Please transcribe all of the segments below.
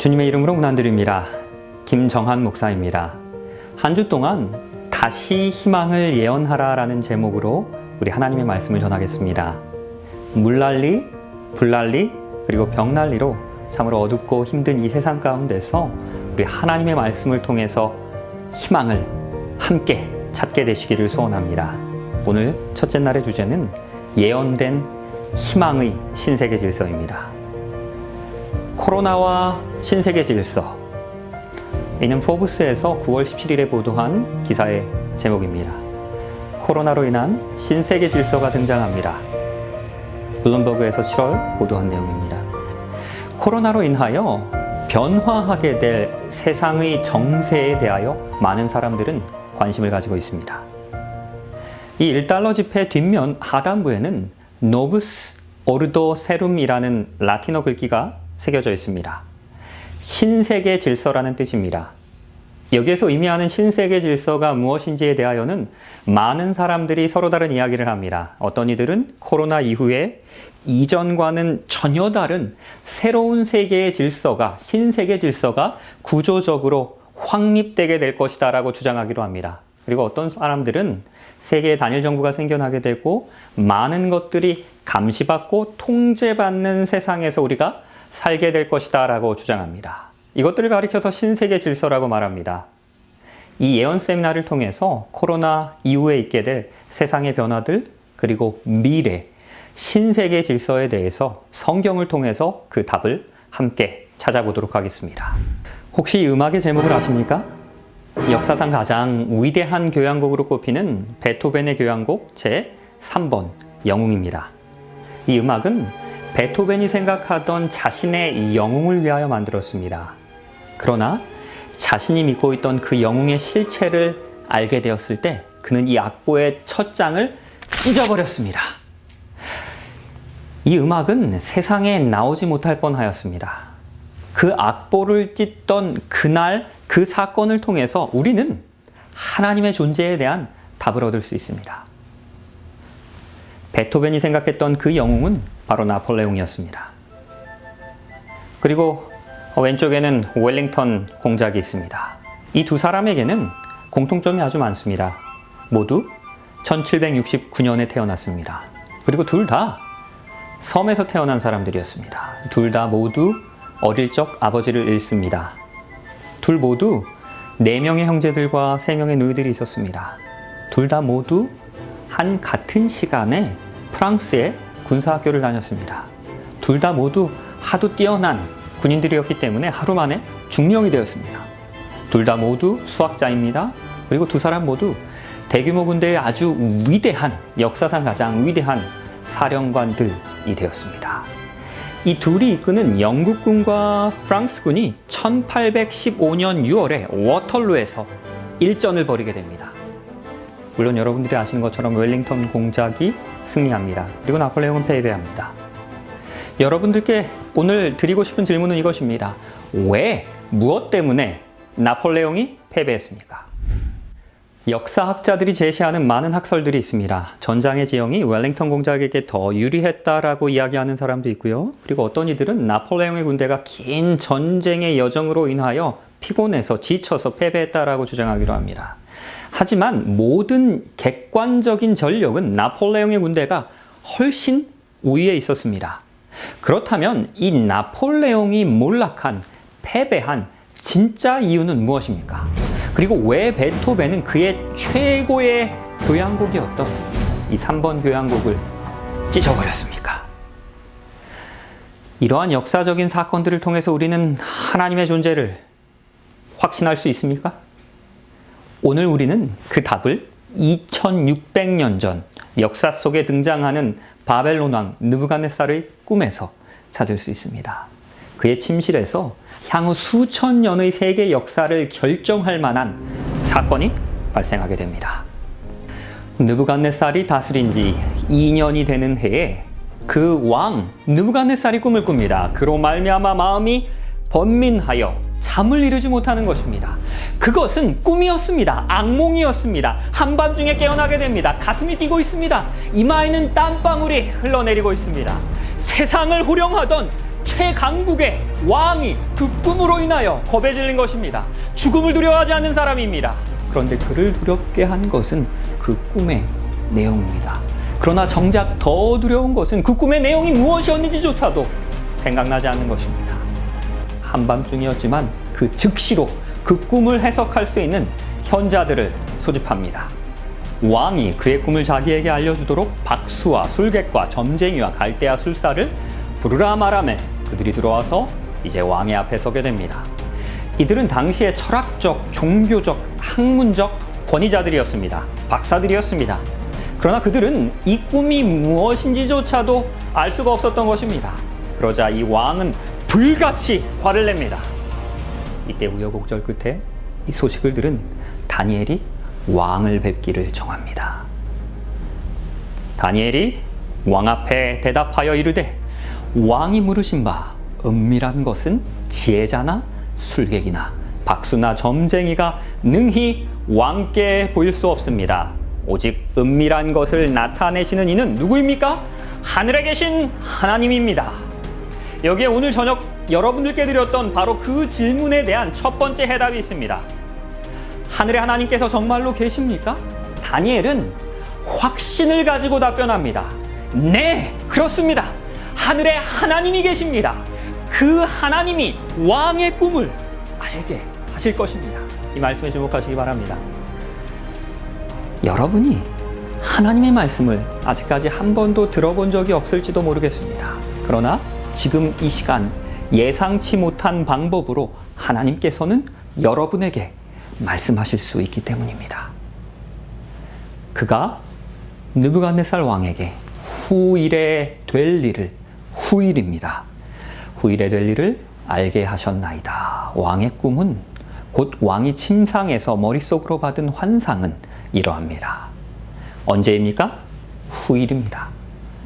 주님의 이름으로 문안드립니다. 김정한 목사입니다. 한 주 동안 다시 희망을 예언하라라는 제목으로 우리 하나님의 말씀을 전하겠습니다. 물난리, 불난리, 그리고 병난리로 참으로 어둡고 힘든 이 세상 가운데서 우리 하나님의 말씀을 통해서 희망을 함께 찾게 되시기를 소원합니다. 오늘 첫째 날의 주제는 예언된 희망의 신세계 질서입니다. 코로나와 신세계 질서. 이는 포브스에서 9월 17일에 보도한 기사의 제목입니다. 코로나로 인한 신세계 질서가 등장합니다. 블룸버그에서 7월 보도한 내용입니다. 코로나로 인하여 변화하게 될 세상의 정세에 대하여 많은 사람들은 관심을 가지고 있습니다. 이 1달러 지폐 뒷면 하단부에는 노브스 오르도 세룸이라는 라틴어 글귀가 새겨져 있습니다. 신세계 질서라는 뜻입니다. 여기에서 의미하는 신세계 질서가 무엇인지에 대하여는 많은 사람들이 서로 다른 이야기를 합니다. 어떤 이들은 코로나 이후에 이전과는 전혀 다른 새로운 세계의 질서가, 신세계 질서가 구조적으로 확립되게 될 것이다 라고 주장하기도 합니다. 그리고 어떤 사람들은 세계의 단일 정부가 생겨나게 되고 많은 것들이 감시받고 통제받는 세상에서 우리가 살게 될 것이다 라고 주장합니다. 이것들을 가리켜서 신세계 질서라고 말합니다. 이 예언 세미나를 통해서 코로나 이후에 있게 될 세상의 변화들 그리고 미래, 신세계 질서에 대해서 성경을 통해서 그 답을 함께 찾아보도록 하겠습니다. 혹시 이 음악의 제목을 아십니까? 역사상 가장 위대한 교향곡으로 꼽히는 베토벤의 교향곡 제3번 영웅입니다. 이 음악은 베토벤이 생각하던 자신의 영웅을 위하여 만들었습니다. 그러나 자신이 믿고 있던 그 영웅의 실체를 알게 되었을 때 그는 이 악보의 첫 장을 찢어버렸습니다. 이 음악은 세상에 나오지 못할 뻔하였습니다. 그 악보를 찢던 그날 그 사건을 통해서 우리는 하나님의 존재에 대한 답을 얻을 수 있습니다. 베토벤이 생각했던 그 영웅은 바로 나폴레옹이었습니다. 그리고 왼쪽에는 웰링턴 공작이 있습니다. 이 두 사람에게는 공통점이 아주 많습니다. 모두 1769년에 태어났습니다. 그리고 둘 다 섬에서 태어난 사람들이었습니다. 둘 다 모두 어릴 적 아버지를 잃습니다. 둘 모두 4명의 형제들과 3명의 누이들이 있었습니다. 둘 다 모두 한 같은 시간에 프랑스의 군사학교를 다녔습니다. 둘 다 모두 하도 뛰어난 군인들이었기 때문에 하루 만에 중령이 되었습니다. 둘 다 모두 수학자입니다. 그리고 두 사람 모두 대규모 군대의 아주 위대한, 역사상 가장 위대한 사령관들이 되었습니다. 이 둘이 이끄는 영국군과 프랑스군이 1815년 6월에 워털루에서 일전을 벌이게 됩니다. 물론 여러분들이 아시는 것처럼 웰링턴 공작이 승리합니다. 그리고 나폴레옹은 패배합니다. 여러분들께 오늘 드리고 싶은 질문은 이것입니다. 왜, 무엇 때문에 나폴레옹이 패배했습니까? 역사학자들이 제시하는 많은 학설들이 있습니다. 전장의 지형이 웰링턴 공작에게 더 유리했다라고 이야기하는 사람도 있고요. 그리고 어떤 이들은 나폴레옹의 군대가 긴 전쟁의 여정으로 인하여 피곤해서 지쳐서 패배했다라고 주장하기도 합니다. 하지만 모든 객관적인 전력은 나폴레옹의 군대가 훨씬 우위에 있었습니다. 그렇다면 이 나폴레옹이 몰락한, 패배한 진짜 이유는 무엇입니까? 그리고 왜 베토벤은 그의 최고의 교향곡이었던 이 3번 교향곡을 찢어버렸습니까? 이러한 역사적인 사건들을 통해서 우리는 하나님의 존재를 확신할 수 있습니까? 오늘 우리는 그 답을 2600년 전 역사 속에 등장하는 바벨론 왕 느부갓네살의 꿈에서 찾을 수 있습니다. 그의 침실에서 향후 수천 년의 세계 역사를 결정할 만한 사건이 발생하게 됩니다. 느부갓네살이 다스린 지 2년이 되는 해에 그 왕 느부갓네살이 꿈을 꿉니다. 그로 말미암아 마음이 번민하여 잠을 이루지 못하는 것입니다. 그것은 꿈이었습니다. 악몽이었습니다. 한밤중에 깨어나게 됩니다. 가슴이 뛰고 있습니다. 이마에는 땀방울이 흘러내리고 있습니다. 세상을 호령하던 최강국의 왕이 그 꿈으로 인하여 겁에 질린 것입니다. 죽음을 두려워하지 않는 사람입니다. 그런데 그를 두렵게 한 것은 그 꿈의 내용입니다. 그러나 정작 더 두려운 것은 그 꿈의 내용이 무엇이었는지조차도 생각나지 않는 것입니다. 한밤중이었지만 그 즉시로 그 꿈을 해석할 수 있는 현자들을 소집합니다. 왕이 그의 꿈을 자기에게 알려주도록 박수와 술객과 점쟁이와 갈대아 술사를 부르라 말하매 그들이 들어와서 이제 왕의 앞에 서게 됩니다. 이들은 당시의 철학적, 종교적, 학문적 권위자들이었습니다. 박사들이었습니다. 그러나 그들은 이 꿈이 무엇인지조차도 알 수가 없었던 것입니다. 그러자 이 왕은 불같이 화를 냅니다. 이때 우여곡절 끝에 이 소식을 들은 다니엘이 왕을 뵙기를 정합니다. 다니엘이 왕 앞에 대답하여 이르되 왕이 물으신 바 은밀한 것은 지혜자나 술객이나 박수나 점쟁이가 능히 왕께 보일 수 없습니다. 오직 은밀한 것을 나타내시는 이는 누구입니까? 하늘에 계신 하나님입니다. 여기에 오늘 저녁 여러분들께 드렸던 바로 그 질문에 대한 첫 번째 해답이 있습니다. 하늘의 하나님께서 정말로 계십니까? 다니엘은 확신을 가지고 답변합니다. 네, 그렇습니다. 하늘에 하나님이 계십니다. 그 하나님이 왕의 꿈을 알게 하실 것입니다. 이 말씀에 주목하시기 바랍니다. 여러분이 하나님의 말씀을 아직까지 한 번도 들어본 적이 없을지도 모르겠습니다. 그러나 지금 이 시간 예상치 못한 방법으로 하나님께서는 여러분에게 말씀하실 수 있기 때문입니다. 그가 느부갓네살 왕에게 후일에 될 일을, 후일입니다. 후일에 될 일을 알게 하셨나이다. 왕의 꿈은 곧 왕이 침상에서 머릿속으로 받은 환상은 이러합니다. 언제입니까? 후일입니다.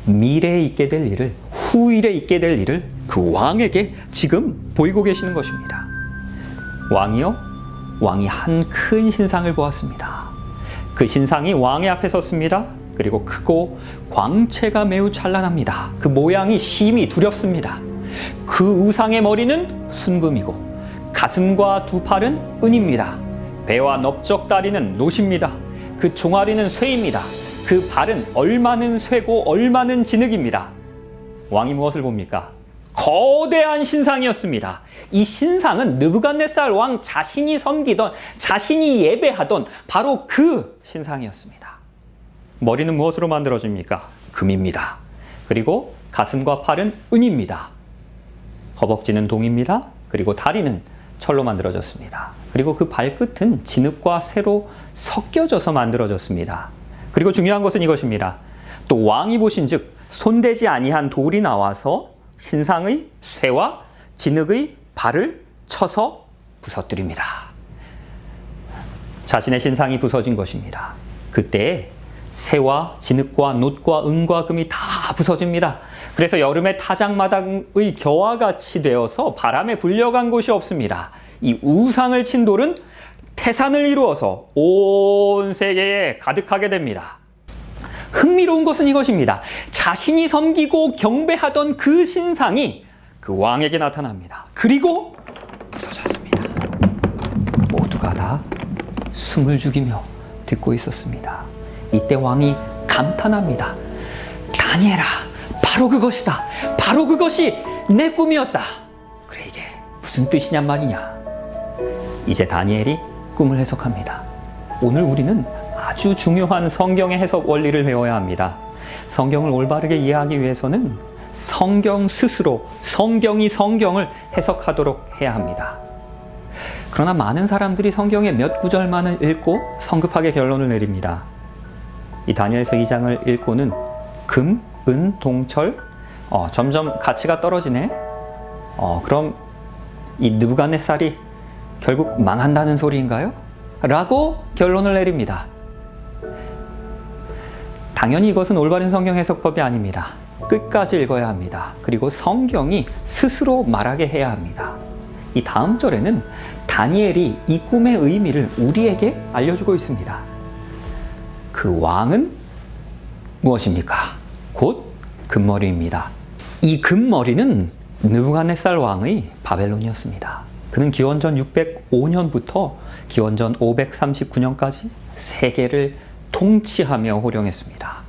미래에 있게 될 일을, 후일에 있게 될 일을 그 왕에게 지금 보이고 계시는 것입니다. 왕이 한 큰 신상을 보았습니다. 그 신상이 왕의 앞에 섰습니다. 그리고 크고 광채가 매우 찬란합니다. 그 모양이 심히 두렵습니다. 그 우상의 머리는 순금이고 가슴과 두 팔은 은입니다. 배와 넓적 다리는 노십니다. 그 종아리는 쇠입니다. 그 발은 얼마는 쇠고 얼마는 진흙입니다. 왕이 무엇을 봅니까? 거대한 신상이었습니다. 이 신상은 느부갓네살 왕 자신이 섬기던, 자신이 예배하던 바로 그 신상이었습니다. 머리는 무엇으로 만들어집니까? 금입니다. 그리고 가슴과 팔은 은입니다. 허벅지는 동입니다. 그리고 다리는 철로 만들어졌습니다. 그리고 그 발끝은 진흙과 쇠로 섞여져서 만들어졌습니다. 그리고 중요한 것은 이것입니다. 또 왕이 보신즉 손대지 아니한 돌이 나와서 신상의 쇠와 진흙의 발을 쳐서 부서뜨립니다. 자신의 신상이 부서진 것입니다. 그때 쇠와 진흙과 놋과 은과 금이 다 부서집니다. 그래서 여름에 타작마당의 겨와 같이 되어서 바람에 불려간 곳이 없습니다. 이 우상을 친 돌은 태산을 이루어서 온 세계에 가득하게 됩니다. 흥미로운 것은 이것입니다. 자신이 섬기고 경배하던 그 신상이 그 왕에게 나타납니다. 그리고 부서졌습니다. 모두가 다 숨을 죽이며 듣고 있었습니다. 이때 왕이 감탄합니다. 다니엘아, 바로 그것이다. 바로 그것이 내 꿈이었다. 그래, 이게 무슨 뜻이냔 말이냐. 이제 다니엘이 꿈을 해석합니다. 오늘 우리는 아주 중요한 성경의 해석 원리를 배워야 합니다. 성경을 올바르게 이해하기 위해서는 성경 스스로, 성경이 성경을 해석하도록 해야 합니다. 그러나 많은 사람들이 성경의 몇 구절만을 읽고 성급하게 결론을 내립니다. 이 다니엘서 2장을 읽고는 금, 은, 동철, 점점 가치가 떨어지네. 그럼 이 느부갓네살이 결국 망한다는 소리인가요? 라고 결론을 내립니다. 당연히 이것은 올바른 성경 해석법이 아닙니다. 끝까지 읽어야 합니다. 그리고 성경이 스스로 말하게 해야 합니다. 이 다음 절에는 다니엘이 이 꿈의 의미를 우리에게 알려주고 있습니다. 그 왕은 무엇입니까? 곧 금머리입니다. 이 금머리는 느부갓네살 왕의 바벨론이었습니다. 그는 기원전 605년부터 기원전 539년까지 세계를 통치하며 호령했습니다.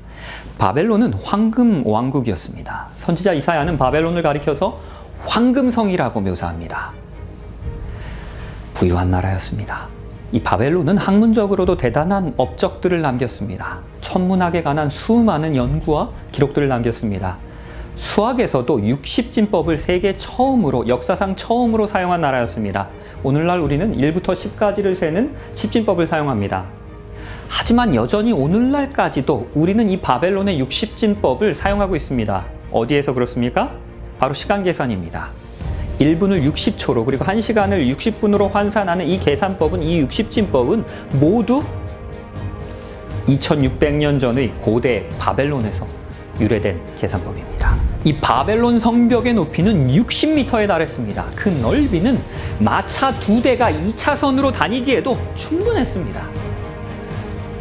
바벨론은 황금 왕국이었습니다. 선지자 이사야는 바벨론을 가리켜서 황금성이라고 묘사합니다. 부유한 나라였습니다. 이 바벨론은 학문적으로도 대단한 업적들을 남겼습니다. 천문학에 관한 수많은 연구와 기록들을 남겼습니다. 수학에서도 60진법을 세계 처음으로, 역사상 처음으로 사용한 나라였습니다. 오늘날 우리는 1부터 10까지를 세는 10진법을 사용합니다. 하지만 여전히 오늘날까지도 우리는 이 바벨론의 60진법을 사용하고 있습니다. 어디에서 그렇습니까? 바로 시간 계산입니다. 1분을 60초로 그리고 1시간을 60분으로 환산하는 이 계산법은, 이 60진법은 모두 2600년 전의 고대 바벨론에서 유래된 계산법입니다. 이 바벨론 성벽의 높이는 60m에 달했습니다. 그 넓이는 마차 2대가 2차선으로 다니기에도 충분했습니다.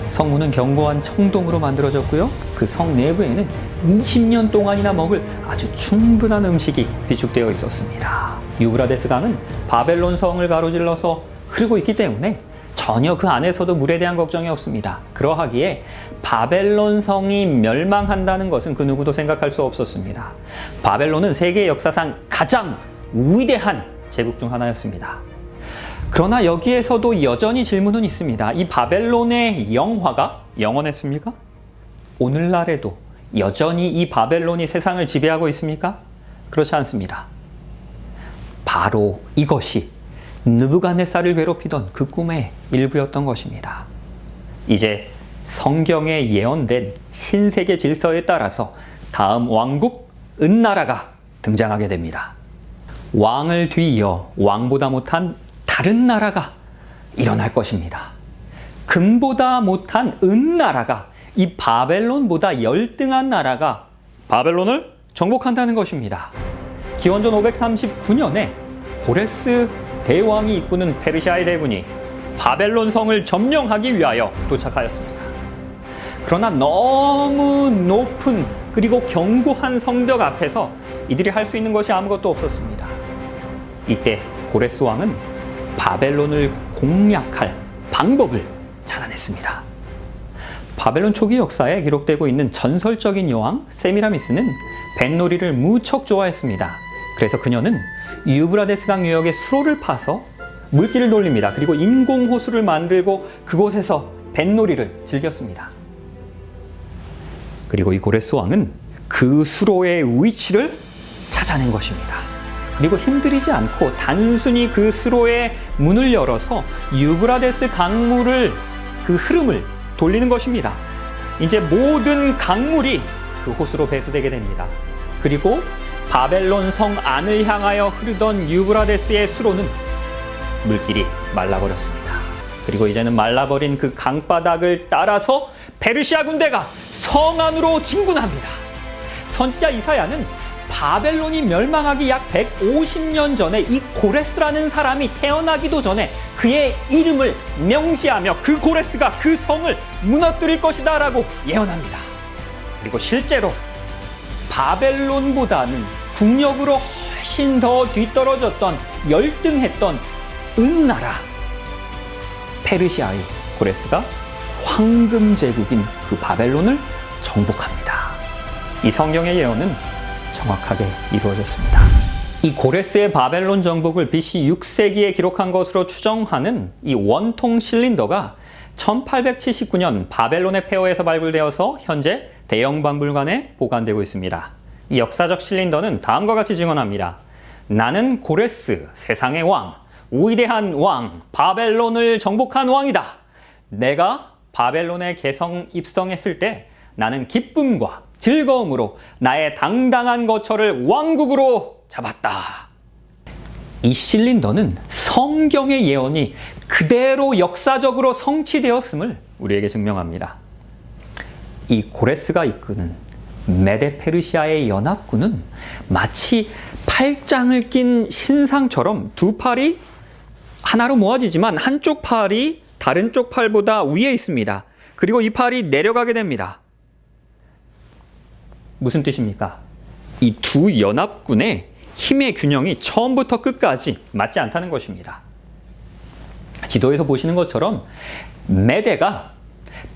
성문은 견고한 청동으로 만들어졌고요. 그 성 내부에는 20년 동안이나 먹을 아주 충분한 음식이 비축되어 있었습니다. 유브라데스 강은 바벨론 성을 가로질러서 흐르고 있기 때문에 전혀 그 안에서도 물에 대한 걱정이 없습니다. 그러하기에 바벨론 성이 멸망한다는 것은 그 누구도 생각할 수 없었습니다. 바벨론은 세계 역사상 가장 위대한 제국 중 하나였습니다. 그러나 여기에서도 여전히 질문은 있습니다. 이 바벨론의 영화가 영원했습니까? 오늘날에도 여전히 이 바벨론이 세상을 지배하고 있습니까? 그렇지 않습니다. 바로 이것이 느부갓네살을 괴롭히던 그 꿈의 일부였던 것입니다. 이제 성경에 예언된 신세계 질서에 따라서 다음 왕국 은나라가 등장하게 됩니다. 왕을 뒤이어 왕보다 못한 다른 나라가 일어날 것입니다. 금보다 못한 은나라가, 이 바벨론보다 열등한 나라가 바벨론을 정복한다는 것입니다. 기원전 539년에 고레스 대왕이 이끄는 페르시아의 대군이 바벨론 성을 점령하기 위하여 도착하였습니다. 그러나 너무 높은 그리고 견고한 성벽 앞에서 이들이 할 수 있는 것이 아무것도 없었습니다. 이때 고레스 왕은 바벨론을 공략할 방법을 찾아냈습니다. 바벨론 초기 역사에 기록되고 있는 전설적인 여왕 세미라미스는 뱃놀이를 무척 좋아했습니다. 그래서 그녀는 유브라데스 강 유역의 수로를 파서 물길을 돌립니다. 그리고 인공호수를 만들고 그곳에서 뱃놀이를 즐겼습니다. 그리고 이 고레스 왕은 그 수로의 위치를 찾아낸 것입니다. 그리고 힘들이지 않고 단순히 그 수로의 문을 열어서 유브라데스 강물을, 그 흐름을 돌리는 것입니다. 이제 모든 강물이 그 호수로 배수되게 됩니다. 그리고 바벨론 성 안을 향하여 흐르던 유브라데스의 수로는 물길이 말라버렸습니다. 그리고 이제는 말라버린 그 강바닥을 따라서 페르시아 군대가 성 안으로 진군합니다. 선지자 이사야는 바벨론이 멸망하기 약 150년 전에 이 고레스라는 사람이 태어나기도 전에 그의 이름을 명시하며 그 고레스가 그 성을 무너뜨릴 것이다 라고 예언합니다. 그리고 실제로 바벨론보다는 국력으로 훨씬 더 뒤떨어졌던, 열등했던 은나라 페르시아의 고레스가 황금제국인 그 바벨론을 정복합니다. 이 성경의 예언은 정확하게 이루어졌습니다. 이 고레스의 바벨론 정복을 BC 6세기에 기록한 것으로 추정하는 이 원통 실린더가 1879년 바벨론의 폐허에서 발굴되어서 현재 대영박물관에 보관되고 있습니다. 이 역사적 실린더는 다음과 같이 증언합니다. 나는 고레스, 세상의 왕, 위대한 왕, 바벨론을 정복한 왕이다. 내가 바벨론에 개성 입성했을 때 나는 기쁨과 즐거움으로 나의 당당한 거처를 왕국으로 잡았다. 이 실린더는 성경의 예언이 그대로 역사적으로 성취되었음을 우리에게 증명합니다. 이 고레스가 이끄는 메데 페르시아의 연합군은 마치 팔짱을 낀 신상처럼 두 팔이 하나로 모아지지만 한쪽 팔이 다른 쪽 팔보다 위에 있습니다. 그리고 이 팔이 내려가게 됩니다. 무슨 뜻입니까? 이 두 연합군의 힘의 균형이 처음부터 끝까지 맞지 않다는 것입니다. 지도에서 보시는 것처럼 메대가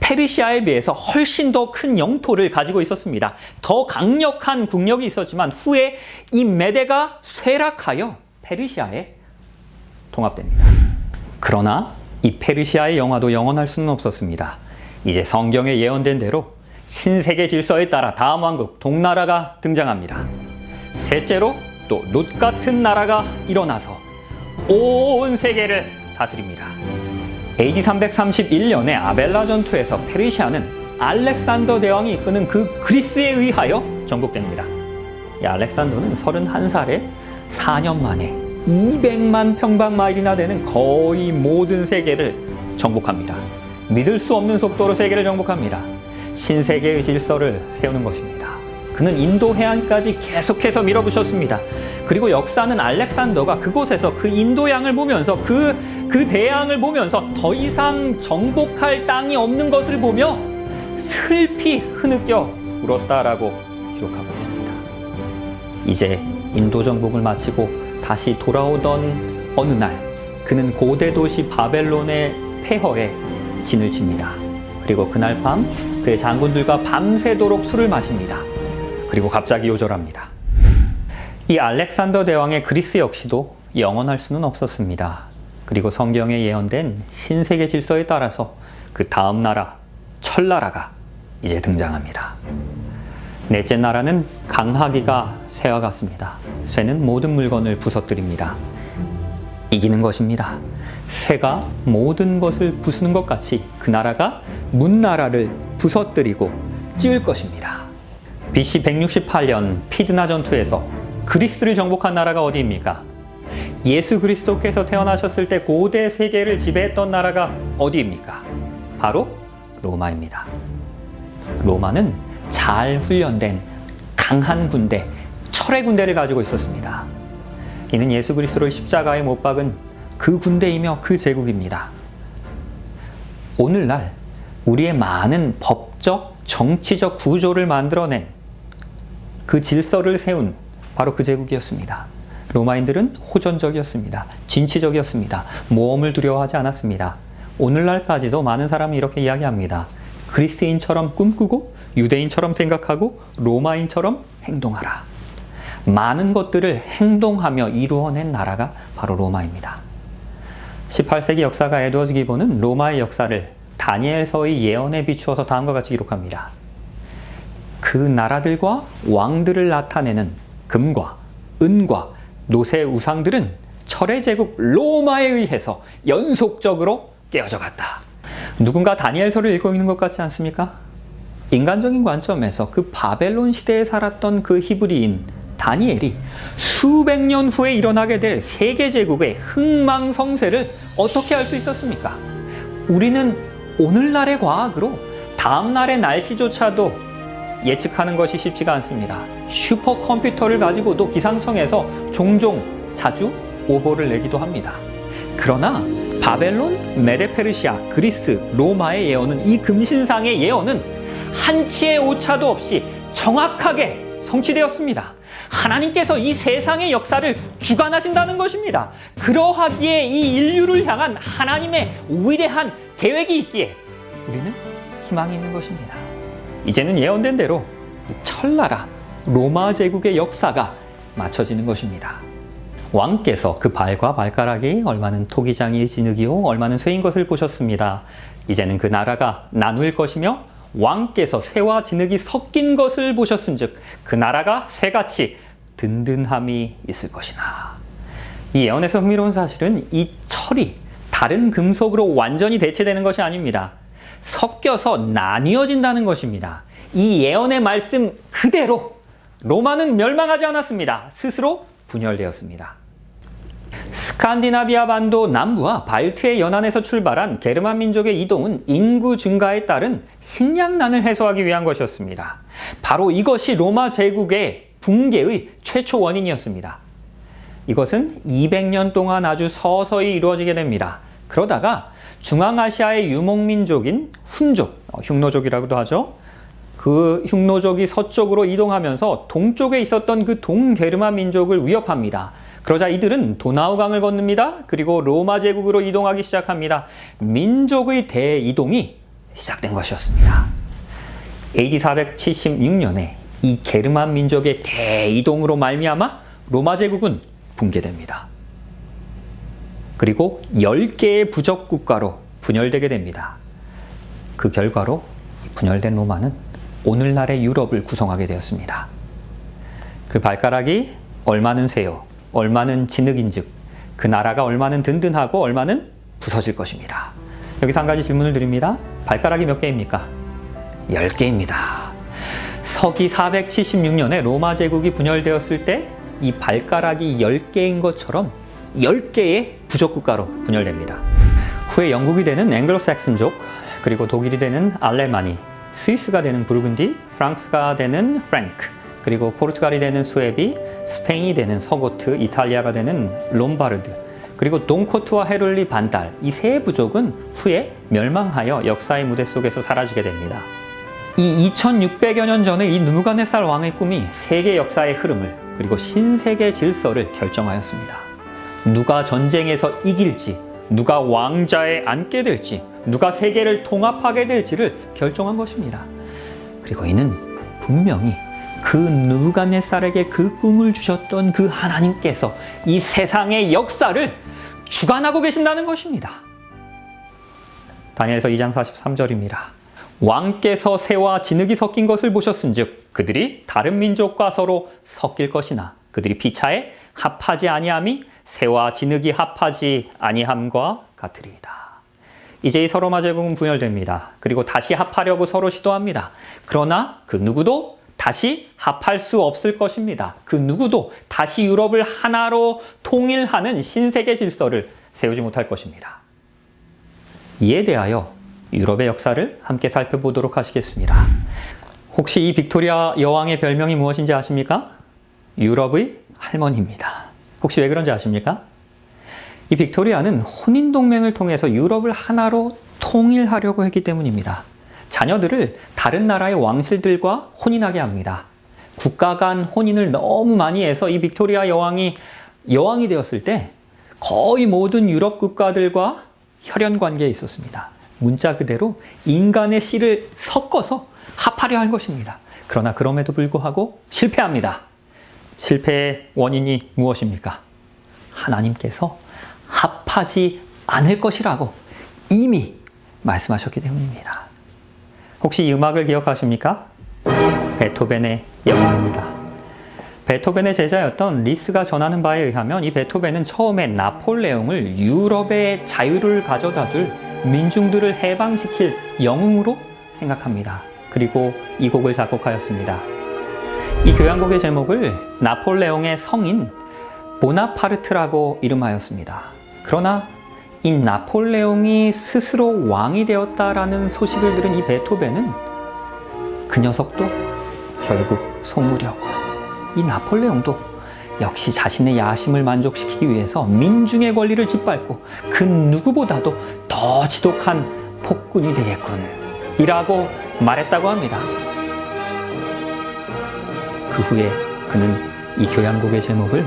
페르시아에 비해서 훨씬 더 큰 영토를 가지고 있었습니다. 더 강력한 국력이 있었지만 후에 이 메대가 쇠락하여 페르시아에 통합됩니다. 그러나 이 페르시아의 영화도 영원할 수는 없었습니다. 이제 성경에 예언된 대로 신세계 질서에 따라 다음 왕국 동나라가 등장합니다. 셋째로 또 롯 같은 나라가 일어나서 온 세계를 다스립니다. AD 331년에 아벨라 전투에서 페르시아는 알렉산더 대왕이 이끄는 그 그리스에 의하여 정복됩니다. 이 알렉산더는 31살에 4년 만에 200만 평방마일이나 되는 거의 모든 세계를 정복합니다. 믿을 수 없는 속도로 세계를 정복합니다. 신세계의 질서를 세우는 것입니다. 그는 인도 해안까지 계속해서 밀어붙였습니다. 그리고 역사는 알렉산더가 그곳에서 그 인도양을 보면서 그 대양을 보면서 더 이상 정복할 땅이 없는 것을 보며 슬피 흐느껴 울었다라고 기록하고 있습니다. 이제 인도 정복을 마치고 다시 돌아오던 어느 날 그는 고대 도시 바벨론의 폐허에 진을 칩니다. 그리고 그날 밤 그의 장군들과 밤새도록 술을 마십니다. 그리고 갑자기 요절합니다. 이 알렉산더 대왕의 그리스 역시도 영원할 수는 없었습니다. 그리고 성경에 예언된 신세계 질서에 따라서 그 다음 나라, 철나라가 이제 등장합니다. 넷째 나라는 강하기가 쇠와 같습니다. 쇠는 모든 물건을 부서뜨립니다. 이기는 것입니다. 쇠가 모든 것을 부수는 것 같이 그 나라가 문나라를 부서뜨리고 찌을 것입니다. BC 168년 피드나 전투에서 그리스를 정복한 나라가 어디입니까? 예수 그리스도께서 태어나셨을 때 고대 세계를 지배했던 나라가 어디입니까? 바로 로마입니다. 로마는 잘 훈련된 강한 군대, 철의 군대를 가지고 있었습니다. 이는 예수 그리스도를 십자가에 못 박은 그 군대이며 그 제국입니다. 오늘날 우리의 많은 법적, 정치적 구조를 만들어낸 그 질서를 세운 바로 그 제국이었습니다. 로마인들은 호전적이었습니다. 진취적이었습니다. 모험을 두려워하지 않았습니다. 오늘날까지도 많은 사람이 이렇게 이야기합니다. 그리스인처럼 꿈꾸고 유대인처럼 생각하고 로마인처럼 행동하라. 많은 것들을 행동하며 이루어낸 나라가 바로 로마입니다. 18세기 역사가 에드워드 기본은 로마의 역사를 다니엘서의 예언에 비추어서 다음과 같이 기록합니다. 그 나라들과 왕들을 나타내는 금과 은과 노새 우상들은 철의 제국 로마에 의해서 연속적으로 깨어져 갔다. 누군가 다니엘서를 읽고 있는 것 같지 않습니까? 인간적인 관점에서 그 바벨론 시대에 살았던 그 히브리인 다니엘이 수백 년 후에 일어나게 될 세계 제국의 흥망성쇠를 어떻게 알 수 있었습니까? 우리는 오늘날의 과학으로 다음 날의 날씨조차도 예측하는 것이 쉽지가 않습니다. 슈퍼컴퓨터를 가지고도 기상청에서 종종 자주 오보를 내기도 합니다. 그러나 바벨론, 메데페르시아, 그리스, 로마의 예언은, 이 금신상의 예언은 한치의 오차도 없이 정확하게 성취되었습니다. 하나님께서 이 세상의 역사를 주관하신다는 것입니다. 그러하기에 이 인류를 향한 하나님의 위대한 계획이 있기에 우리는 희망이 있는 것입니다. 이제는 예언된 대로 이 철나라 로마 제국의 역사가 맞춰지는 것입니다. 왕께서 그 발과 발가락이 얼마는 토기장이 진흙이요 얼마는 쇠인 것을 보셨습니다. 이제는 그 나라가 나눌 것이며 왕께서 쇠와 진흙이 섞인 것을 보셨은즉 그 나라가 쇠같이 든든함이 있을 것이나. 이 예언에서 흥미로운 사실은 이 철이 다른 금속으로 완전히 대체되는 것이 아닙니다. 섞여서 나뉘어진다는 것입니다. 이 예언의 말씀 그대로 로마는 멸망하지 않았습니다. 스스로 분열되었습니다. 스칸디나비아 반도 남부와 발트해 연안에서 출발한 게르만 민족의 이동은 인구 증가에 따른 식량난을 해소하기 위한 것이었습니다. 바로 이것이 로마 제국의 붕괴의 최초 원인이었습니다. 이것은 200년 동안 아주 서서히 이루어지게 됩니다. 그러다가 중앙아시아의 유목민족인 훈족, 흉노족이라고도 하죠. 그 흉노족이 서쪽으로 이동하면서 동쪽에 있었던 그 동게르만 민족을 위협합니다. 그러자 이들은 도나우강을 건넙니다. 그리고 로마 제국으로 이동하기 시작합니다. 민족의 대이동이 시작된 것이었습니다. AD 476년에 이 게르만 민족의 대이동으로 말미암아 로마 제국은 붕괴됩니다. 그리고 10개의 부족 국가로 분열되게 됩니다. 그 결과로 분열된 로마는 오늘날의 유럽을 구성하게 되었습니다. 그 발가락이 얼마는 세요, 얼마는 진흙인즉 그 나라가 얼마는 든든하고 얼마는 부서질 것입니다. 여기서 한 가지 질문을 드립니다. 발가락이 몇 개입니까? 10개입니다. 서기 476년에 로마 제국이 분열되었을 때 이 발가락이 10개인 것처럼 10개의 부족 국가로 분열됩니다. 후에 영국이 되는 앵글로색슨족, 그리고 독일이 되는 알레마니, 스위스가 되는 부르근디, 프랑스가 되는 프랭크, 그리고 포르투갈이 되는 수에비, 스페인이 되는 서고트, 이탈리아가 되는 롬바르드, 그리고 동코트와 헤룰리 반달, 이 세 부족은 후에 멸망하여 역사의 무대 속에서 사라지게 됩니다. 이 2600여 년 전에 이 느부갓네살 왕의 꿈이 세계 역사의 흐름을, 그리고 신세계 질서를 결정하였습니다. 누가 전쟁에서 이길지, 누가 왕자에 앉게 될지, 누가 세계를 통합하게 될지를 결정한 것입니다. 그리고 이는 분명히 그 느부갓네살에게 그 꿈을 주셨던 그 하나님께서 이 세상의 역사를 주관하고 계신다는 것입니다. 다니엘서 2장 43절입니다. 왕께서 새와 진흙이 섞인 것을 보셨은즉 그들이 다른 민족과 서로 섞일 것이나 그들이 피차에 합하지 아니함이 새와 진흙이 합하지 아니함과 같으리이다. 이제 이 서로마 제국은 분열됩니다. 그리고 다시 합하려고 서로 시도합니다. 그러나 그 누구도 다시 합할 수 없을 것입니다. 그 누구도 다시 유럽을 하나로 통일하는 신세계 질서를 세우지 못할 것입니다. 이에 대하여 유럽의 역사를 함께 살펴보도록 하시겠습니다. 혹시 이 빅토리아 여왕의 별명이 무엇인지 아십니까? 유럽의 할머니입니다. 혹시 왜 그런지 아십니까? 이 빅토리아는 혼인동맹을 통해서 유럽을 하나로 통일하려고 했기 때문입니다. 자녀들을 다른 나라의 왕실들과 혼인하게 합니다. 국가 간 혼인을 너무 많이 해서 이 빅토리아 여왕이 되었을 때 거의 모든 유럽 국가들과 혈연 관계에 있었습니다. 문자 그대로 인간의 씨를 섞어서 합하려 한 것입니다. 그러나 그럼에도 불구하고 실패합니다. 실패의 원인이 무엇입니까? 하나님께서 합하지 않을 것이라고 이미 말씀하셨기 때문입니다. 혹시 이 음악을 기억하십니까? 베토벤의 영웅입니다. 베토벤의 제자였던 리스가 전하는 바에 의하면 이 베토벤은 처음에 나폴레옹을 유럽의 자유를 가져다줄 민중들을 해방시킬 영웅으로 생각합니다. 그리고 이 곡을 작곡하였습니다. 이 교향곡의 제목을 나폴레옹의 성인 보나파르트라고 이름하였습니다. 그러나 이 나폴레옹이 스스로 왕이 되었다라는 소식을 들은 이 베토벤은 그 녀석도 결국 속물이었고, 이 나폴레옹도 역시 자신의 야심을 만족시키기 위해서 민중의 권리를 짓밟고 그 누구보다도 더 지독한 폭군이 되겠군 이라고 말했다고 합니다. 그 후에 그는 이 교향곡의 제목을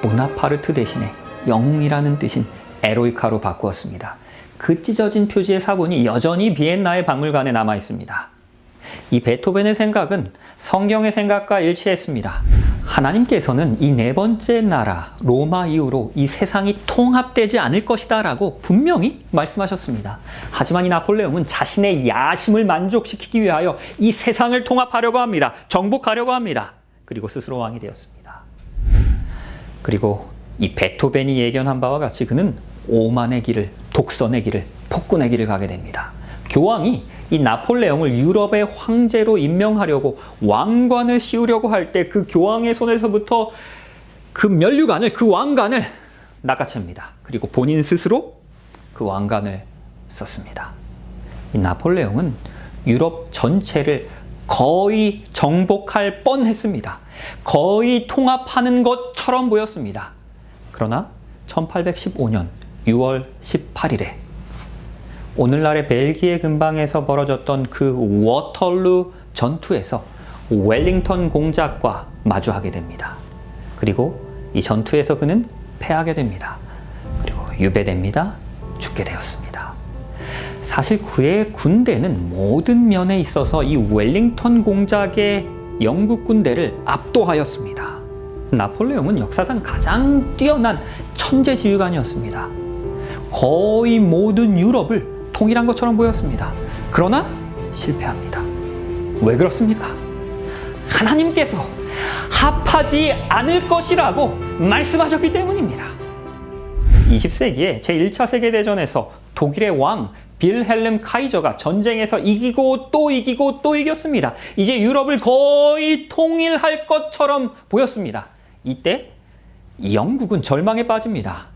보나파르트 대신에 영웅이라는 뜻인 에로이카로 바꾸었습니다. 그 찢어진 표지의 사본이 여전히 비엔나의 박물관에 남아 있습니다. 이 베토벤의 생각은 성경의 생각과 일치했습니다. 하나님께서는 이 네 번째 나라 로마 이후로 이 세상이 통합되지 않을 것이다 라고 분명히 말씀하셨습니다. 하지만 이 나폴레옹은 자신의 야심을 만족시키기 위하여 이 세상을 통합하려고 합니다. 정복하려고 합니다. 그리고 스스로 왕이 되었습니다. 그리고 이 베토벤이 예견한 바와 같이 그는 오만의 길을, 독선의 길을, 폭군의 길을 가게 됩니다. 교황이 이 나폴레옹을 유럽의 황제로 임명하려고 왕관을 씌우려고 할 때 그 교황의 손에서부터 그 면류관을, 그 왕관을 낚아챕니다. 그리고 본인 스스로 그 왕관을 썼습니다. 이 나폴레옹은 유럽 전체를 거의 정복할 뻔했습니다. 거의 통합하는 것처럼 보였습니다. 그러나 1815년 6월 18일에 오늘날의 벨기에 근방에서 벌어졌던 그 워털루 전투에서 웰링턴 공작과 마주하게 됩니다. 그리고 이 전투에서 그는 패하게 됩니다. 그리고 유배됩니다. 죽게 되었습니다. 사실 그의 군대는 모든 면에 있어서 이 웰링턴 공작의 영국 군대를 압도하였습니다. 나폴레옹은 역사상 가장 뛰어난 천재지휘관이었습니다. 거의 모든 유럽을 통일한 것처럼 보였습니다. 그러나 실패합니다. 왜 그렇습니까? 하나님께서 합하지 않을 것이라고 말씀하셨기 때문입니다. 20세기에 제1차 세계대전에서 독일의 왕 빌헬름 카이저가 전쟁에서 이기고 또 이기고 또 이겼습니다. 이제 유럽을 거의 통일할 것처럼 보였습니다. 이때 영국은 절망에 빠집니다.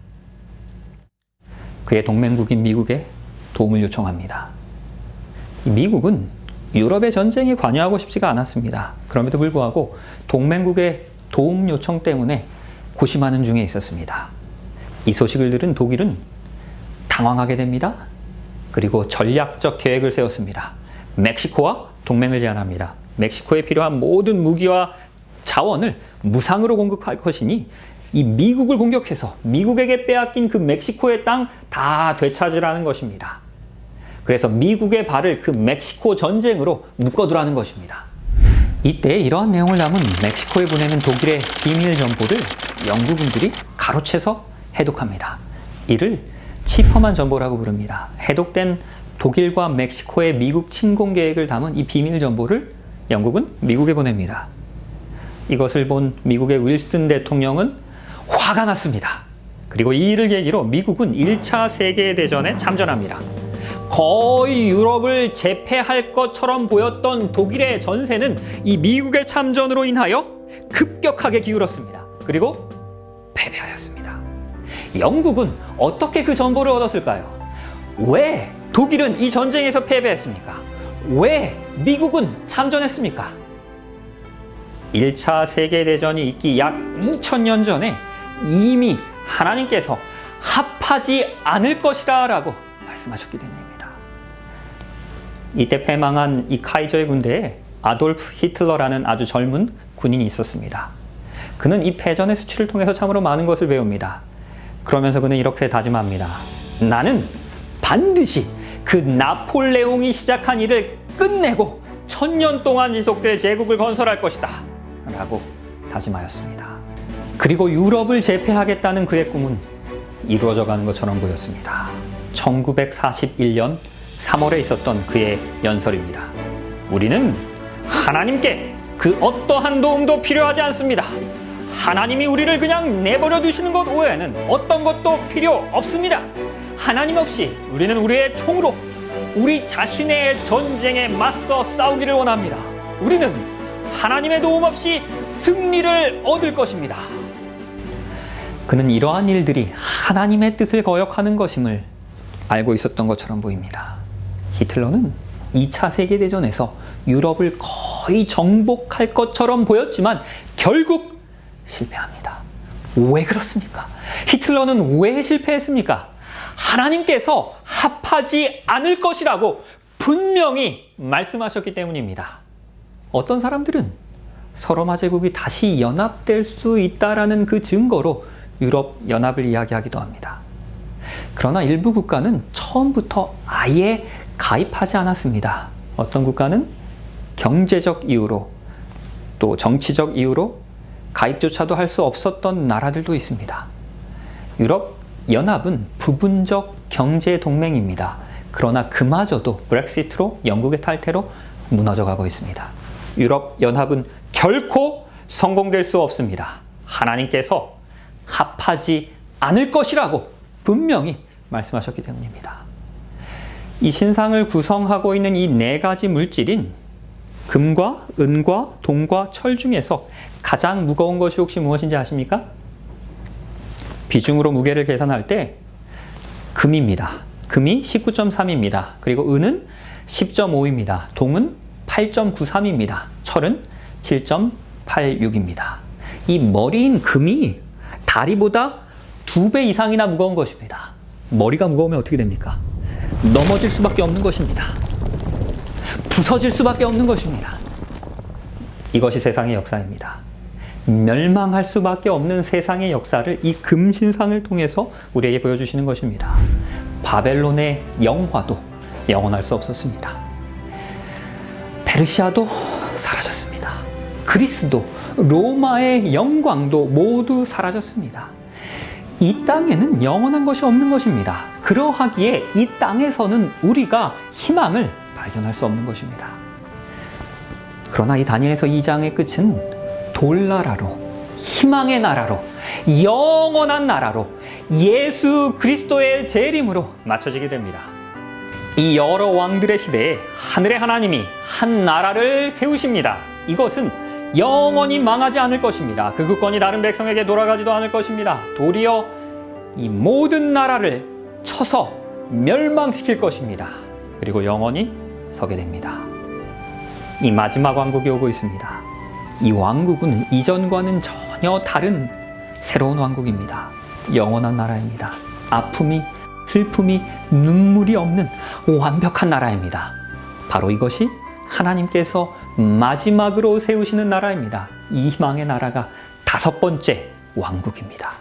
그의 동맹국인 미국에 도움을 요청합니다. 미국은 유럽의 전쟁에 관여하고 싶지가 않았습니다. 그럼에도 불구하고 동맹국의 도움 요청 때문에 고심하는 중에 있었습니다. 이 소식을 들은 독일은 당황하게 됩니다. 그리고 전략적 계획을 세웠습니다. 멕시코와 동맹을 제안합니다. 멕시코에 필요한 모든 무기와 자원을 무상으로 공급할 것이니 이 미국을 공격해서 미국에게 빼앗긴 그 멕시코의 땅 다 되찾으라는 것입니다. 그래서 미국의 발을 그 멕시코 전쟁으로 묶어두라는 것입니다. 이때 이러한 내용을 담은 멕시코에 보내는 독일의 비밀 정보를 영국군들이 가로채서 해독합니다. 이를 치퍼만 정보라고 부릅니다. 해독된 독일과 멕시코의 미국 침공 계획을 담은 이 비밀 정보를 영국은 미국에 보냅니다. 이것을 본 미국의 윌슨 대통령은 화가 났습니다. 그리고 이 일을 계기로 미국은 1차 세계대전에 참전합니다. 거의 유럽을 제패할 것처럼 보였던 독일의 전세는 이 미국의 참전으로 인하여 급격하게 기울었습니다. 그리고 패배하였습니다. 영국은 어떻게 그 정보를 얻었을까요? 왜 독일은 이 전쟁에서 패배했습니까? 왜 미국은 참전했습니까? 1차 세계대전이 있기 약 2000년 전에 이미 하나님께서 합하지 않을 것이라 라고 말씀하셨기 때문입니다. 이때 패망한 이 카이저의 군대에 아돌프 히틀러라는 아주 젊은 군인이 있었습니다. 그는 이 패전의 수치를 통해서 참으로 많은 것을 배웁니다. 그러면서 그는 이렇게 다짐합니다. 나는 반드시 그 나폴레옹이 시작한 일을 끝내고 1000년 동안 지속될 제국을 건설할 것이다 라고 다짐하였습니다. 그리고 유럽을 제패하겠다는 그의 꿈은 이루어져 가는 것처럼 보였습니다. 1941년 3월에 있었던 그의 연설입니다. 우리는 하나님께 그 어떠한 도움도 필요하지 않습니다. 하나님이 우리를 그냥 내버려 두시는 것 외에는 어떤 것도 필요 없습니다. 하나님 없이 우리는 우리의 총으로 우리 자신의 전쟁에 맞서 싸우기를 원합니다. 우리는 하나님의 도움 없이 승리를 얻을 것입니다. 그는 이러한 일들이 하나님의 뜻을 거역하는 것임을 알고 있었던 것처럼 보입니다. 히틀러는 2차 세계대전에서 유럽을 거의 정복할 것처럼 보였지만 결국 실패합니다. 왜 그렇습니까? 히틀러는 왜 실패했습니까? 하나님께서 합하지 않을 것이라고 분명히 말씀하셨기 때문입니다. 어떤 사람들은 서로마 제국이 다시 연합될 수 있다라는 그 증거로 유럽 연합을 이야기하기도 합니다. 그러나 일부 국가는 처음부터 아예 가입하지 않았습니다. 어떤 국가는 경제적 이유로 또 정치적 이유로 가입조차도 할 수 없었던 나라들도 있습니다. 유럽 연합은 부분적 경제 동맹입니다. 그러나 그마저도 브렉시트로 영국의 탈퇴로 무너져 가고 있습니다. 유럽 연합은 결코 성공될 수 없습니다. 하나님께서 합하지 않을 것이라고 분명히 말씀하셨기 때문입니다. 이 신상을 구성하고 있는 이 네 가지 물질인 금과 은과 동과 철 중에서 가장 무거운 것이 혹시 무엇인지 아십니까? 비중으로 무게를 계산할 때 금입니다. 금이 19.3입니다. 그리고 은은 10.5입니다. 동은 8.93입니다. 철은 7.86입니다. 이 머리인 금이 다리보다 2배 이상이나 무거운 것입니다. 머리가 무거우면 어떻게 됩니까? 넘어질 수밖에 없는 것입니다. 부서질 수밖에 없는 것입니다. 이것이 세상의 역사입니다. 멸망할 수밖에 없는 세상의 역사를 이 금신상을 통해서 우리에게 보여주시는 것입니다. 바벨론의 영화도 영원할 수 없었습니다. 페르시아도 사라졌습니다. 그리스도, 로마의 영광도 모두 사라졌습니다. 이 땅에는 영원한 것이 없는 것입니다. 그러하기에 이 땅에서는 우리가 희망을 발견할 수 없는 것입니다. 그러나 이 다니엘서 2장의 끝은 돌나라로, 희망의 나라로, 영원한 나라로 예수 그리스도의 재림으로 맞춰지게 됩니다. 이 여러 왕들의 시대에 하늘의 하나님이 한 나라를 세우십니다. 이것은 영원히 망하지 않을 것입니다. 그 국권이 다른 백성에게 돌아가지도 않을 것입니다. 도리어 이 모든 나라를 쳐서 멸망시킬 것입니다. 그리고 영원히 서게 됩니다. 이 마지막 왕국이 오고 있습니다. 이 왕국은 이전과는 전혀 다른 새로운 왕국입니다. 영원한 나라입니다. 아픔이, 슬픔이, 눈물이 없는 완벽한 나라입니다. 바로 이것이 하나님께서 마지막으로 세우시는 나라입니다. 이 희망의 나라가 5번째 왕국입니다.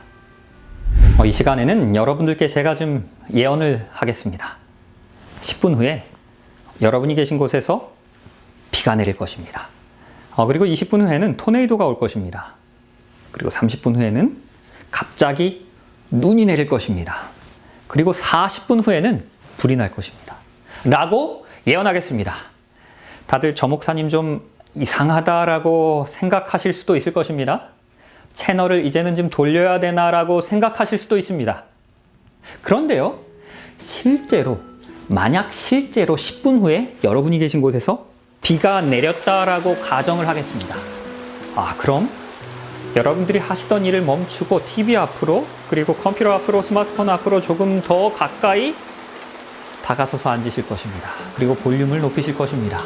이 시간에는 여러분들께 제가 좀 예언을 하겠습니다. 10분 후에 여러분이 계신 곳에서 비가 내릴 것입니다. 그리고 20분 후에는 토네이도가 올 것입니다. 그리고 30분 후에는 갑자기 눈이 내릴 것입니다. 그리고 40분 후에는 불이 날 것입니다. 라고 예언하겠습니다. 다들 저 목사님 좀 이상하다라고 생각하실 수도 있을 것입니다. 채널을 이제는 좀 돌려야 되나라고 생각하실 수도 있습니다. 그런데요, 만약 실제로 10분 후에 여러분이 계신 곳에서 비가 내렸다라고 가정을 하겠습니다. 그럼 여러분들이 하시던 일을 멈추고 TV 앞으로, 그리고 컴퓨터 앞으로, 스마트폰 앞으로 조금 더 가까이 다가서서 앉으실 것입니다. 그리고 볼륨을 높이실 것입니다.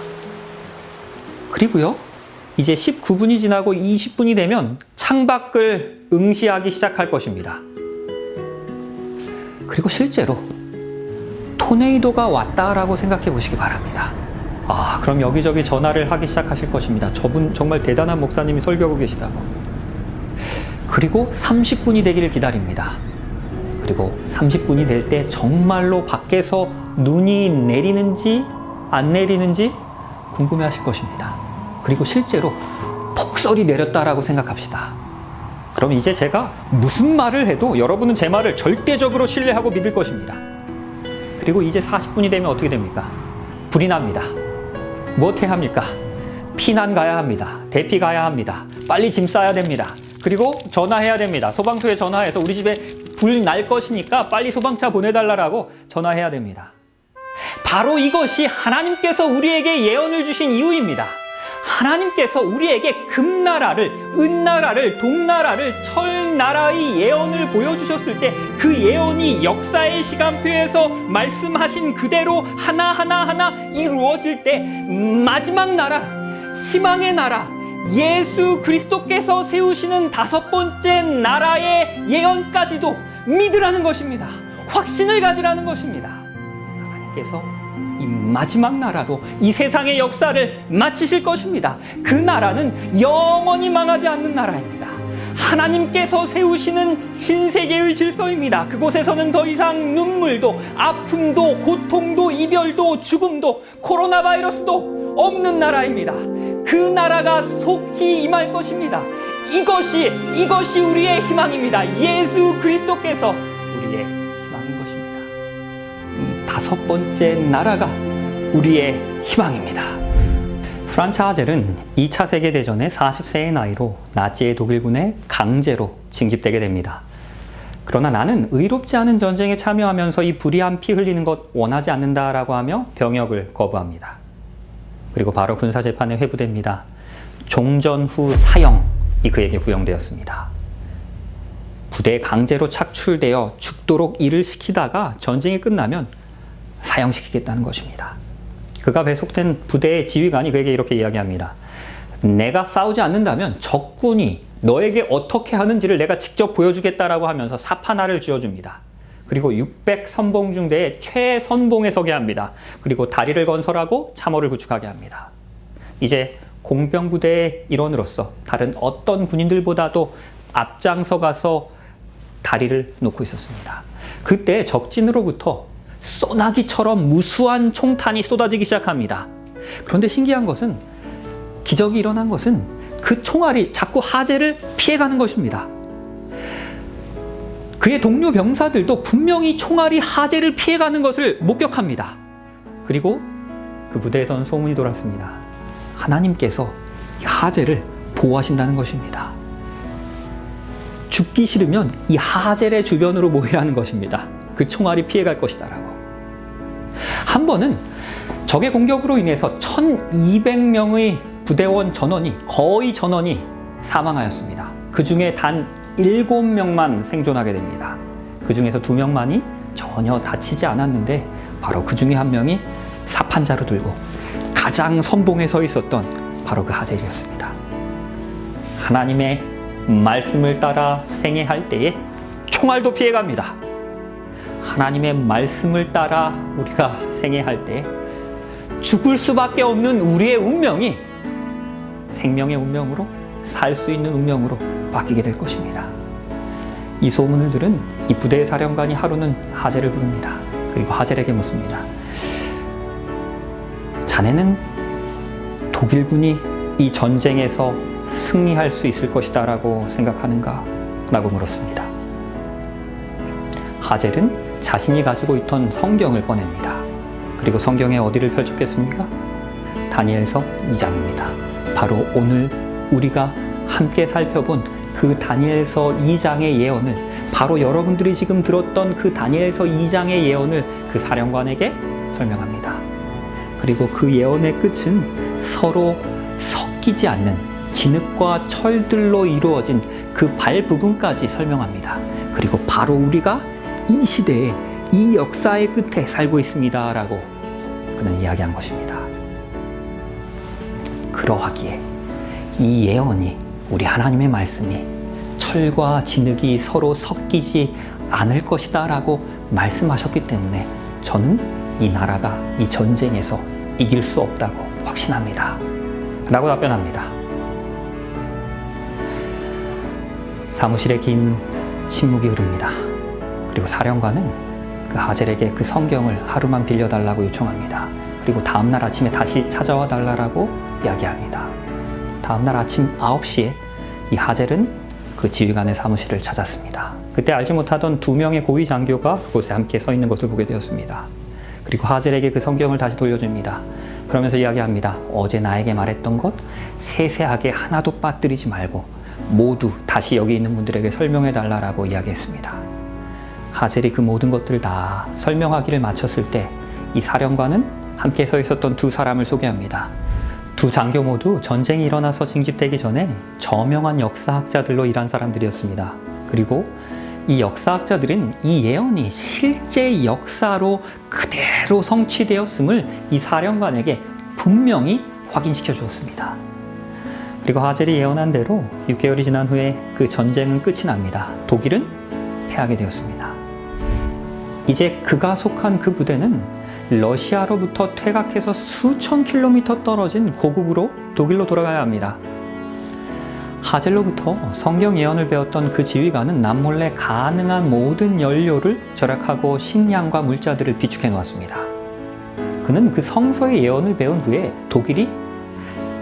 그리고요, 이제 19분이 지나고 20분이 되면 창밖을 응시하기 시작할 것입니다. 그리고 실제로 토네이도가 왔다라고 생각해 보시기 바랍니다. 그럼 여기저기 전화를 하기 시작하실 것입니다. 저분 정말 대단한 목사님이 설교하고 계시다고. 그리고 30분이 되기를 기다립니다. 그리고 30분이 될 때 정말로 밖에서 눈이 내리는지 안 내리는지 궁금해 하실 것입니다. 그리고 실제로 폭설이 내렸다라고 생각합시다. 그럼 이제 제가 무슨 말을 해도 여러분은 제 말을 절대적으로 신뢰하고 믿을 것입니다. 그리고 이제 40분이 되면 어떻게 됩니까? 불이 납니다. 무엇 해야 합니까? 피난 가야 합니다. 대피 가야 합니다. 빨리 짐 싸야 됩니다. 그리고 전화해야 됩니다. 소방서에 전화해서 우리 집에 불 날 것이니까 빨리 소방차 보내달라고 전화해야 됩니다. 바로 이것이 하나님께서 우리에게 예언을 주신 이유입니다. 하나님께서 우리에게 금나라를, 은나라를, 동나라를, 철나라의 예언을 보여주셨을 때 그 예언이 역사의 시간표에서 말씀하신 그대로 하나하나 이루어질 때 마지막 나라, 희망의 나라, 예수 그리스도께서 세우시는 5번째 나라의 예언까지도 믿으라는 것입니다. 확신을 가지라는 것입니다. 하나님께서 이 마지막 나라로 이 세상의 역사를 마치실 것입니다. 그 나라는 영원히 망하지 않는 나라입니다. 하나님께서 세우시는 신세계의 질서입니다. 그곳에서는 더 이상 눈물도, 아픔도, 고통도, 이별도, 죽음도, 코로나 바이러스도 없는 나라입니다. 그 나라가 속히 임할 것입니다. 이것이 우리의 희망입니다. 예수 그리스도께서 우리의 희망인 것입니다. 이 5번째 나라가 우리의 희망입니다. 프란츠 하젤은 2차 세계대전의 40세의 나이로 나치의 독일군에 강제로 징집되게 됩니다. 그러나 나는 의롭지 않은 전쟁에 참여하면서 이 불의한 피 흘리는 것 원하지 않는다라고 하며 병역을 거부합니다. 그리고 바로 군사재판에 회부됩니다. 종전 후 사형이 그에게 구형되었습니다. 부대에 강제로 착출되어 죽도록 일을 시키다가 전쟁이 끝나면 사형시키겠다는 것입니다. 그가 배속된 부대의 지휘관이 그에게 이렇게 이야기합니다. 내가 싸우지 않는다면 적군이 너에게 어떻게 하는지를 내가 직접 보여주겠다라고 하면서 삽 하나를 쥐어줍니다. 그리고 600선봉 중대의 최선봉에 서게 합니다. 그리고 다리를 건설하고 참호를 구축하게 합니다. 이제 공병부대의 일원으로서 다른 어떤 군인들보다도 앞장서 가서 다리를 놓고 있었습니다. 그때 적진으로부터 소나기처럼 무수한 총탄이 쏟아지기 시작합니다. 그런데 신기한 것은, 기적이 일어난 것은 그 총알이 자꾸 하재를 피해가는 것입니다. 그의 동료 병사들도 분명히 총알이 하재를 피해가는 것을 목격합니다. 그리고 그 부대에서는 소문이 돌았습니다. 하나님께서 이 하재를 보호하신다는 것입니다. 죽기 싫으면 이 하젤의 주변으로 모이라는 것입니다. 그 총알이 피해갈 것이다라고. 한 번은 적의 공격으로 인해서 1200명의 부대원 전원이, 거의 전원이 사망하였습니다. 그 중에 단 7명만 생존하게 됩니다. 그 중에서 2명만이 전혀 다치지 않았는데, 바로 그 중에 한 명이 사판자로 들고 가장 선봉에 서 있었던 바로 그 하젤이었습니다. 하나님의 말씀을 따라 생애할 때에 총알도 피해갑니다. 하나님의 말씀을 따라 우리가 생애할 때 죽을 수밖에 없는 우리의 운명이 생명의 운명으로, 살 수 있는 운명으로 바뀌게 될 것입니다. 이 소문을 들은 이 부대의 사령관이 하루는 하젤을 부릅니다. 그리고 하젤에게 묻습니다. 자네는 독일군이 이 전쟁에서 승리할 수 있을 것이다 라고 생각하는가? 라고 물었습니다. 하젤은 자신이 가지고 있던 성경을 꺼냅니다. 그리고 성경에 어디를 펼쳤겠습니까? 다니엘서 2장입니다. 바로 오늘 우리가 함께 살펴본 그 다니엘서 2장의 예언을, 바로 여러분들이 지금 들었던 그 다니엘서 2장의 예언을 그 사령관에게 설명합니다. 그리고 그 예언의 끝은 서로 섞이지 않는 진흙과 철들로 이루어진 그 발 부분까지 설명합니다. 그리고 바로 우리가 이 시대에, 이 역사의 끝에 살고 있습니다 라고 그는 이야기한 것입니다. 그러하기에 이 예언이, 우리 하나님의 말씀이 철과 진흙이 서로 섞이지 않을 것이다 라고 말씀하셨기 때문에 저는 이 나라가 이 전쟁에서 이길 수 없다고 확신합니다 라고 답변합니다. 사무실에 긴 침묵이 흐릅니다. 그리고 사령관은 그 하젤에게 그 성경을 하루만 빌려달라고 요청합니다. 그리고 다음날 아침에 다시 찾아와 달라고 이야기합니다. 다음날 아침 9시에 이 하젤은 그 지휘관의 사무실을 찾았습니다. 그때 알지 못하던 2명의 고위 장교가 그곳에 함께 서 있는 것을 보게 되었습니다. 그리고 하젤에게 그 성경을 다시 돌려줍니다. 그러면서 이야기합니다. 어제 나에게 말했던 것 세세하게 하나도 빠뜨리지 말고 모두 다시 여기 있는 분들에게 설명해 달라고 이야기했습니다. 하젤이 그 모든 것들을 다 설명하기를 마쳤을 때 이 사령관은 함께 서 있었던 2 사람을 소개합니다. 2 장교 모두 전쟁이 일어나서 징집되기 전에 저명한 역사학자들로 일한 사람들이었습니다. 그리고 이 역사학자들은 이 예언이 실제 역사로 그대로 성취되었음을 이 사령관에게 분명히 확인시켜 주었습니다. 그리고 하젤이 예언한 대로 6개월이 지난 후에 그 전쟁은 끝이 납니다. 독일은 패하게 되었습니다. 이제 그가 속한 그 부대는 러시아로부터 퇴각해서 수천 킬로미터 떨어진 고국으로, 독일로 돌아가야 합니다. 하젤로부터 성경 예언을 배웠던 그 지휘관은 남몰래 가능한 모든 연료를 절약하고 식량과 물자들을 비축해 놓았습니다. 그는 그 성서의 예언을 배운 후에 독일이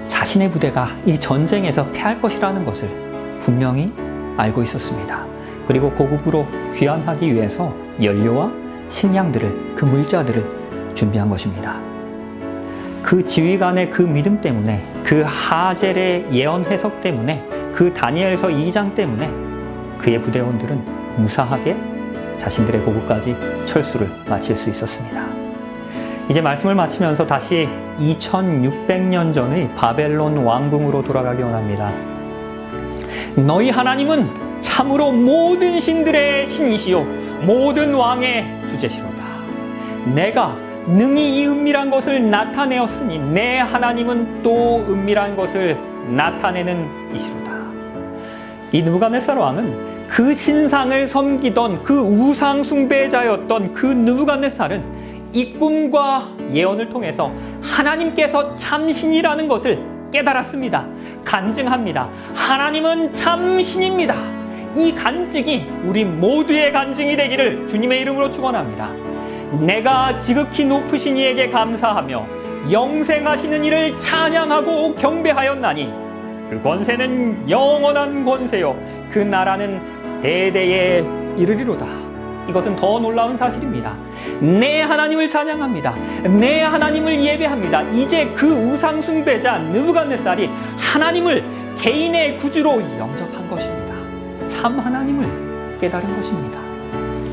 자신의 부대가 이 전쟁에서 패할 것이라는 것을 분명히 알고 있었습니다. 그리고 고국으로 귀환하기 위해서 연료와 식량들을, 그 물자들을 준비한 것입니다. 그 지휘관의 그 믿음 때문에, 그 하젤의 예언 해석 때문에, 그 다니엘서 2장 때문에 그의 부대원들은 무사하게 자신들의 고국까지 철수를 마칠 수 있었습니다. 이제 말씀을 마치면서 다시 2600년 전의 바벨론 왕궁으로 돌아가기 원합니다. 너희 하나님은 참으로 모든 신들의 신이시요 모든 왕의 주제시로다. 내가 능히 이 은밀한 것을 나타내었으니 내 하나님은 또 은밀한 것을 나타내는 이시로다. 이 느부갓네살 왕은 그 신상을 섬기던 그 우상 숭배자였던 그 느부갓네살은 이 꿈과 예언을 통해서 하나님께서 참신이라는 것을 깨달았습니다. 간증합니다. 하나님은 참 신입니다. 이 간증이 우리 모두의 간증이 되기를 주님의 이름으로 축원합니다. 내가 지극히 높으신 이에게 감사하며 영생하시는 이를 찬양하고 경배하였나니 그 권세는 영원한 권세요 그 나라는 대대에 이르리로다. 이것은 더 놀라운 사실입니다. 내 하나님을 찬양합니다. 내 하나님을 예배합니다. 이제 그 우상 숭배자 느부갓네살이 하나님을 개인의 구주로 영접한 것입니다. 참 하나님을 깨달은 것입니다.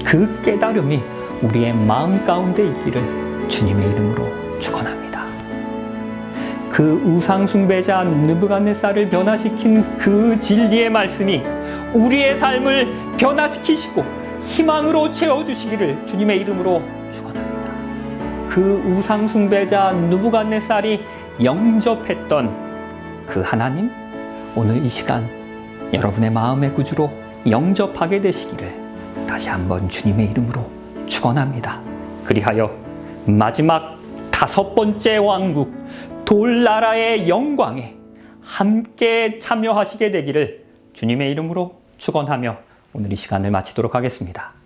그 깨달음이 우리의 마음 가운데 있기를 주님의 이름으로 축원합니다. 그 우상 숭배자 느부갓네살을 변화시킨 그 진리의 말씀이 우리의 삶을 변화시키시고 희망으로 채워주시기를 주님의 이름으로 축원합니다. 그 우상 숭배자 느부갓네살이 영접했던 그 하나님, 오늘 이 시간 여러분의 마음의 구주로 영접하게 되시기를 다시 한번 주님의 이름으로 축원합니다. 그리하여 마지막 5번째 왕국 돌나라의 영광에 함께 참여하시게 되기를 주님의 이름으로 축원하며 오늘 이 시간을 마치도록 하겠습니다.